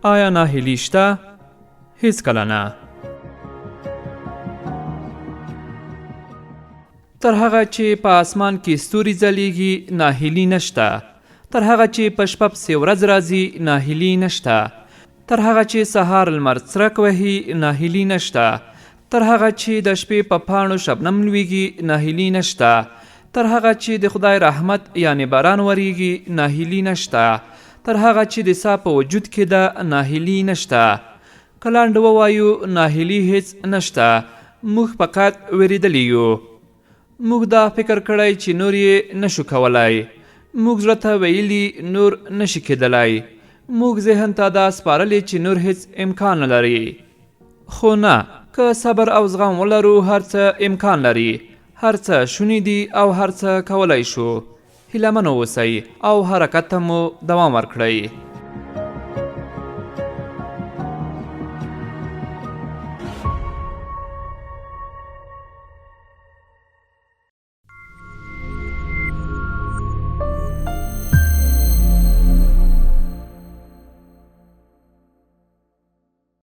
آیا ناهیلي شته؟ هیڅکله نه. تر هغه چې په اسمان کې ستوري ځلیږي ناهیلي نشته. تر هغه چې په شپه پسې ورځ راځي ناهیلي نشته. تر هغه چې سهار لمر څرک وهي ناهیلي نشته. تر هغه چې د شپې په پاڼو شبنم لویږي ناهیلي نشته. تر هغه چې د خدای رحمت یعنی باران وریږي ناهیلي نشته. تر هغه چې د ساه په وجود کې ده ناهیلي نشته. که لنډ ووایو ناهیلي هیڅ نشته. موږ فقط ویریدلی یو. موږ دا فکر کړی چې نور یې نشو کولای. موږ زړه ته ویلي نور نشي کېدلی. موږ ذهن ته دا سپارلی چې نور هیڅ امکان نه لري. خو نه، که صبر او زغم ولرو هر څه امکان لري. هر څه شوني دي او هر څه کولی شو. هیله من اوسئ او حرکت ته مو دوام ورکړئ.